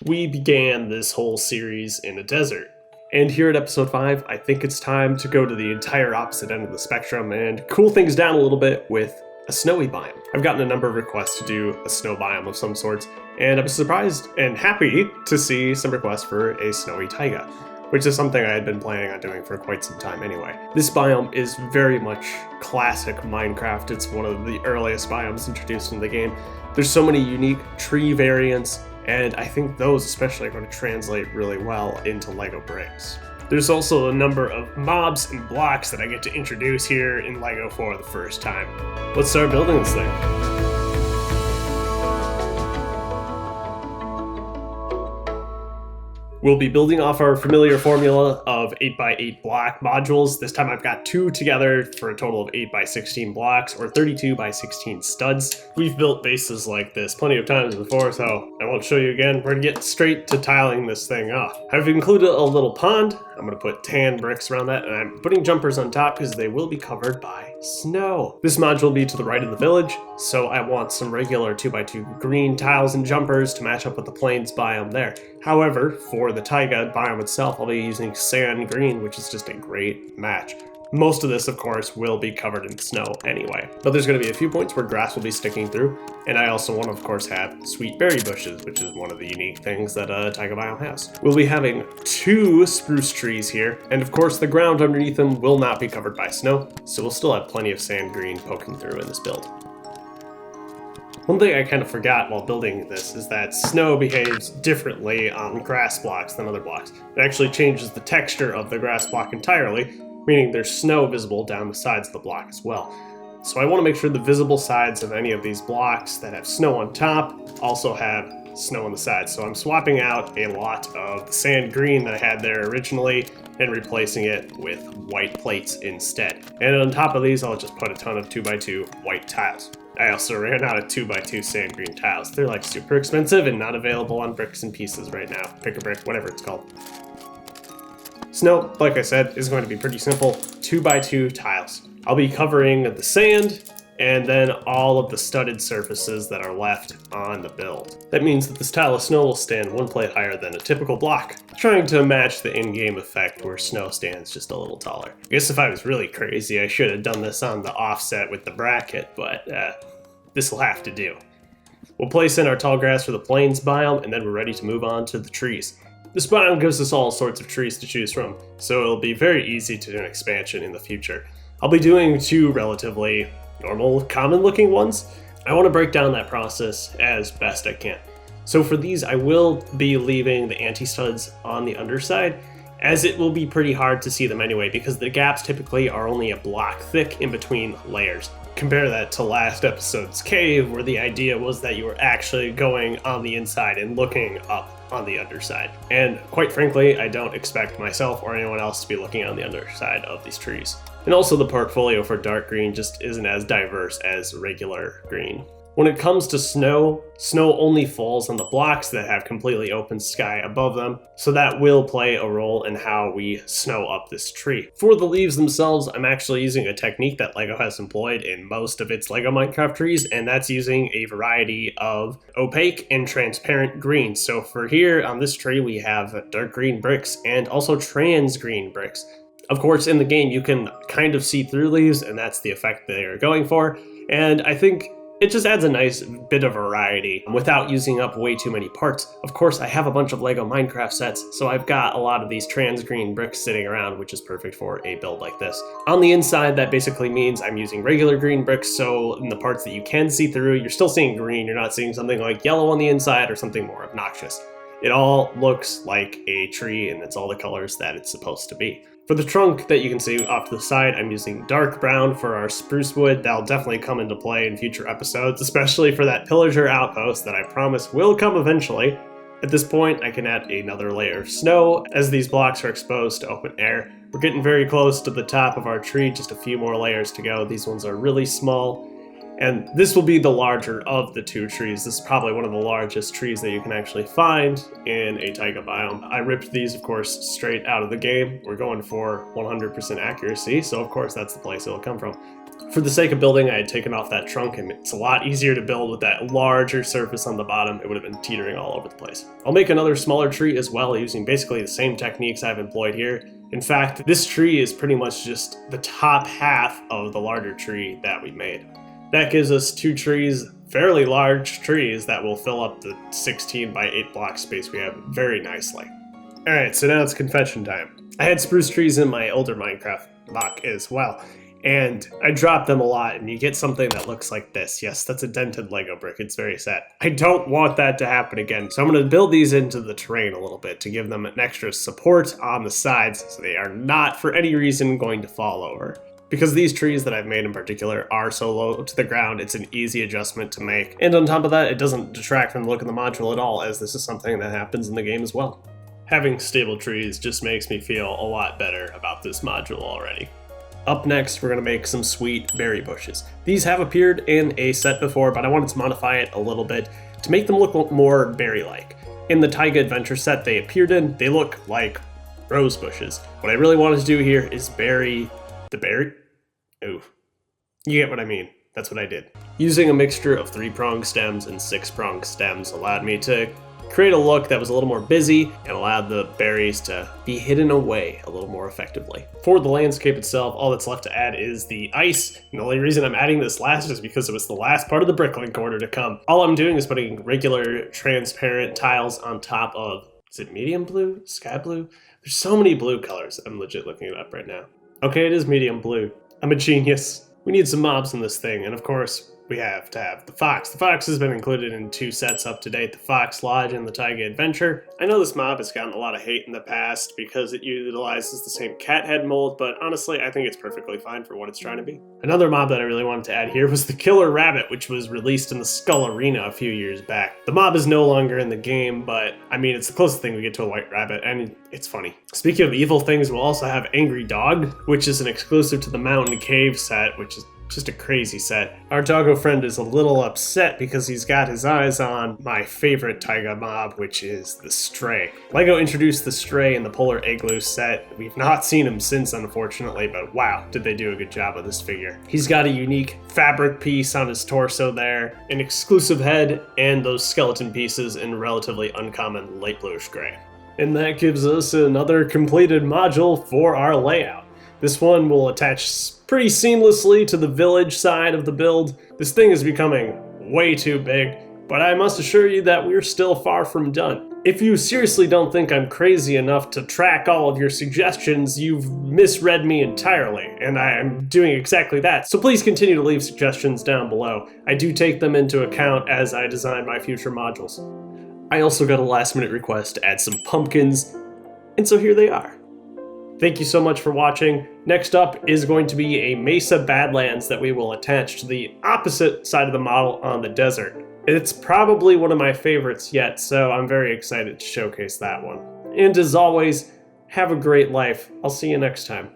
We began this whole series in a desert. And here at episode 5, I think it's time to go to the entire opposite end of the spectrum and cool things down a little bit with a snowy biome. I've gotten a number of requests to do a snow biome of some sorts, and I was surprised and happy to see some requests for a snowy taiga, which is something I had been planning on doing for quite some time anyway. This biome is very much classic Minecraft. It's one of the earliest biomes introduced in the game. There's so many unique tree variants, and I think those especially are going to translate really well into LEGO bricks. There's also a number of mobs and blocks that I get to introduce here in LEGO for the first time. Let's start building this thing. We'll be building off our familiar formula of 8x8 block modules. This time I've got 2 together for a total of 8x16 blocks, or 32x16 studs. We've built bases like this plenty of times before, so I won't show you again. We're gonna get straight to tiling this thing off. I've included a little pond. I'm gonna put tan bricks around that, and I'm putting jumpers on top because they will be covered by snow. This module will be to the right of the village, so I want some regular 2x2 green tiles and jumpers to match up with the plains biome there. However, for the taiga biome itself, I'll be using sand green, which is just a great match. Most of this, of course, will be covered in snow anyway, but there's going to be a few points where grass will be sticking through, and I also want to, of course, have sweet berry bushes, which is one of the unique things that a taiga biome has. We'll be having 2 spruce trees here, and of course the ground underneath them will not be covered by snow, so we'll still have plenty of sand green poking through in this build. One thing I kind of forgot while building this is that snow behaves differently on grass blocks than other blocks. It actually changes the texture of the grass block entirely, meaning there's snow visible down the sides of the block as well. So I want to make sure the visible sides of any of these blocks that have snow on top also have snow on the sides. So I'm swapping out a lot of the sand green that I had there originally and replacing it with white plates instead. And on top of these, I'll just put a ton of 2x2 white tiles. I also ran out of 2x2 sand green tiles. They're like super expensive and not available on Bricks and Pieces right now. Pick a brick, whatever it's called. Snow, like I said, is going to be pretty simple. 2x2 tiles. I'll be covering the sand and then all of the studded surfaces that are left on the build. That means that this tile of snow will stand 1 plate higher than a typical block, trying to match the in-game effect where snow stands just a little taller. I guess if I was really crazy, I should have done this on the offset with the bracket, but this will have to do. We'll place in our tall grass for the plains biome, and then we're ready to move on to the trees. This biome gives us all sorts of trees to choose from, so it'll be very easy to do an expansion in the future. I'll be doing 2 relatively normal, common-looking ones. I want to break down that process as best I can. So for these, I will be leaving the anti-studs on the underside, as it will be pretty hard to see them anyway, because the gaps typically are only a block thick in between layers. Compare that to last episode's cave, where the idea was that you were actually going on the inside and looking up on the underside. And quite frankly, I don't expect myself or anyone else to be looking on the underside of these trees. And also the portfolio for dark green just isn't as diverse as regular green. When it comes to snow, snow only falls on the blocks that have completely open sky above them, so that will play a role in how we snow up this tree. For the leaves themselves, I'm actually using a technique that LEGO has employed in most of its LEGO Minecraft trees, and that's using a variety of opaque and transparent greens. So for here on this tree, we have dark green bricks and also trans green bricks. Of course, in the game, you can kind of see through leaves, and that's the effect they are going for, and I think it just adds a nice bit of variety without using up way too many parts. Of course, I have a bunch of LEGO Minecraft sets, so I've got a lot of these trans green bricks sitting around, which is perfect for a build like this. On the inside, that basically means I'm using regular green bricks, so in the parts that you can see through, you're still seeing green, you're not seeing something like yellow on the inside or something more obnoxious. It all looks like a tree, and it's all the colors that it's supposed to be. For the trunk that you can see off to the side, I'm using dark brown for our spruce wood. That'll definitely come into play in future episodes, especially for that pillager outpost that I promise will come eventually. At this point, I can add another layer of snow as these blocks are exposed to open air. We're getting very close to the top of our tree, just a few more layers to go. These ones are really small. And this will be the larger of the 2 trees. This is probably one of the largest trees that you can actually find in a taiga biome. I ripped these, of course, straight out of the game. We're going for 100% accuracy, so of course that's the place it'll come from. For the sake of building, I had taken off that trunk, and it's a lot easier to build with that larger surface on the bottom. It would have been teetering all over the place. I'll make another smaller tree as well, using basically the same techniques I've employed here. In fact, this tree is pretty much just the top half of the larger tree that we made. That gives us 2 trees, fairly large trees, that will fill up the 16 by 8 block space we have very nicely. Alright, so now it's confession time. I had spruce trees in my older Minecraft mock as well, and I dropped them a lot, and you get something that looks like this. Yes, that's a dented Lego brick. It's very sad. I don't want that to happen again, so I'm going to build these into the terrain a little bit to give them an extra support on the sides so they are not, for any reason, going to fall over. Because these trees that I've made in particular are so low to the ground, it's an easy adjustment to make. And on top of that, it doesn't detract from the look of the module at all, as this is something that happens in the game as well. Having stable trees just makes me feel a lot better about this module already. Up next, we're going to make some sweet berry bushes. These have appeared in a set before, but I wanted to modify it a little bit to make them look more berry-like. In the Taiga Adventure set they appeared in, they look like rose bushes. What I really wanted to do here is bury the berry. Ooh, you get what I mean. That's what I did. Using a mixture of 3-pronged stems and 6-pronged stems allowed me to create a look that was a little more busy and allowed the berries to be hidden away a little more effectively. For the landscape itself, all that's left to add is the ice, and the only reason I'm adding this last is because it was the last part of the bricklink order to come. All I'm doing is putting regular transparent tiles on top of, is it medium blue? Sky blue? There's so many blue colors. I'm legit looking it up right now. Okay, it is medium blue. I'm a genius. We need some mobs in this thing, and of course, we have to have the fox. The fox has been included in 2 sets up to date, the Fox Lodge and the Taiga Adventure. I know this mob has gotten a lot of hate in the past because it utilizes the same cat head mold, but honestly, I think it's perfectly fine for what it's trying to be. Another mob that I really wanted to add here was the Killer Rabbit, which was released in the Skull Arena a few years back. The mob is no longer in the game, but I mean, it's the closest thing we get to a white rabbit, and it's funny. Speaking of evil things, we'll also have Angry Dog, which is an exclusive to the Mountain Cave set, which is just a crazy set. Our doggo friend is a little upset because he's got his eyes on my favorite Taiga mob, which is the Stray. LEGO introduced the Stray in the Polar Igloo set. We've not seen him since, unfortunately, but wow, did they do a good job of this figure. He's got a unique fabric piece on his torso there, an exclusive head, and those skeleton pieces in relatively uncommon light bluish gray. And that gives us another completed module for our layout. This one will attach pretty seamlessly to the village side of the build. This thing is becoming way too big, but I must assure you that we're still far from done. If you seriously don't think I'm crazy enough to track all of your suggestions, you've misread me entirely, and I am doing exactly that. So please continue to leave suggestions down below. I do take them into account as I design my future modules. I also got a last-minute request to add some pumpkins, and so here they are. Thank you so much for watching. Next up is going to be a Mesa Badlands that we will attach to the opposite side of the model on the desert. It's probably one of my favorites yet, so I'm very excited to showcase that one. And as always, have a great life. I'll see you next time.